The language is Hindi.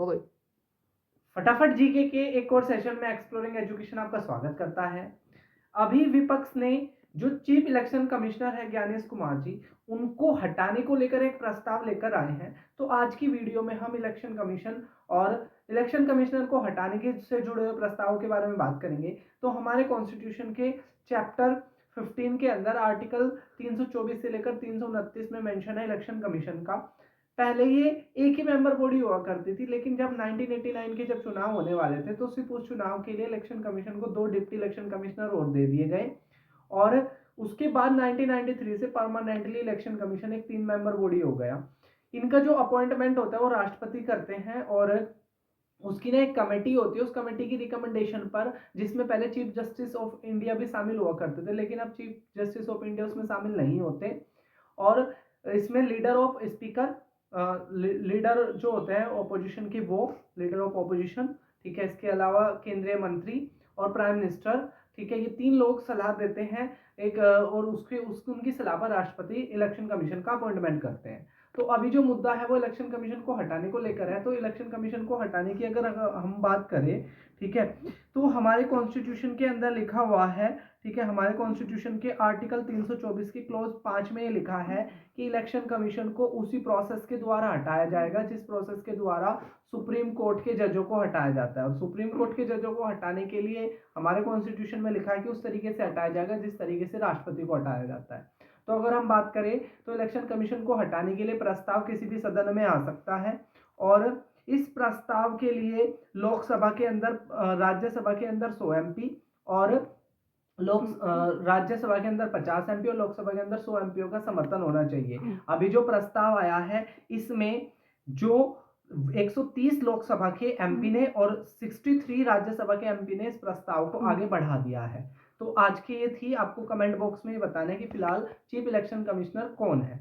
ओके। फटाफट जीके के एक और सेशन में एक्सप्लोरिंग एजुकेशन आपका स्वागत करता है। अभी विपक्ष ने जो चीफ इलेक्शन कमिश्नर है ज्ञानेश कुमार जी, उनको हटाने को लेकर एक प्रस्ताव लेकर आए हैं। तो आज की वीडियो में हम इलेक्शन कमीशन और इलेक्शन कमिश्नर को हटाने के से जुड़े हुए प्रस्ताव के बारे में बात करेंगे। तो हमारे कॉन्स्टिट्यूशन के चैप्टर 15 के अंदर आर्टिकल 324 से लेकर 329 में मेंशन है इलेक्शन कमीशन का। पहले ये एक ही मेंबर बॉडी हुआ करती थी, लेकिन जब 1989 के जब चुनाव होने वाले थे तो सिर्फ उस चुनाव के लिए इलेक्शन कमीशन को 2 डिप्टी इलेक्शन कमिश्नर और दे दिए गए और उसके बाद 1993 से परमानेंटली इलेक्शन कमीशन एक 3 मेंबर बॉडी हो गया। इनका जो अपॉइंटमेंट होता है वो राष्ट्रपति करते हैं और उसकी ना एक कमेटी होती है, उस कमेटी की रिकमेंडेशन पर, जिसमें पहले चीफ जस्टिस ऑफ इंडिया भी शामिल हुआ करते थे, लेकिन अब चीफ जस्टिस ऑफ इंडिया उसमें शामिल नहीं होते। और इसमें लीडर ऑफ स्पीकर, लीडर जो होते हैं ऑपोजिशन की, वो लीडर ऑफ ऑपोजिशन, ठीक है। इसके अलावा केंद्रीय मंत्री और प्राइम मिनिस्टर, ठीक है, ये 3 लोग सलाह देते हैं एक, और उनकी सलाह पर राष्ट्रपति इलेक्शन कमीशन का अपॉइंटमेंट करते हैं। तो अभी जो मुद्दा है वो इलेक्शन कमीशन को हटाने को लेकर है। तो इलेक्शन कमीशन को हटाने की अगर हम बात करें, ठीक है, तो हमारे कॉन्स्टिट्यूशन के अंदर लिखा हुआ है, ठीक है, हमारे कॉन्स्टिट्यूशन के आर्टिकल 324 की क्लॉज 5 में ये लिखा है कि इलेक्शन कमीशन को उसी प्रोसेस के द्वारा हटाया जाएगा जिस प्रोसेस के द्वारा सुप्रीम कोर्ट के जजों को हटाया जाता है। और सुप्रीम कोर्ट के जजों को हटाने के लिए हमारे कॉन्स्टिट्यूशन में लिखा है कि उस तरीके से हटाया जाएगा जिस तरीके से राष्ट्रपति को हटाया जाता है। तो अगर हम बात करें तो इलेक्शन कमीशन को हटाने के लिए प्रस्ताव किसी भी सदन में आ सकता है और इस प्रस्ताव के लिए लोकसभा के अंदर, राज्यसभा के अंदर 100 एमपी और राज्यसभा के अंदर 50 एमपी और लोकसभा के अंदर 100 एमपीओ का समर्थन होना चाहिए। अभी जो प्रस्ताव आया है इसमें जो 130 लोकसभा के एमपी ने और 63 राज्यसभा के एमपी ने इस प्रस्ताव को आगे बढ़ा दिया है। तो आज की ये थी, आपको कमेंट बॉक्स में बताना है कि फिलहाल चीफ इलेक्शन कमिश्नर कौन है।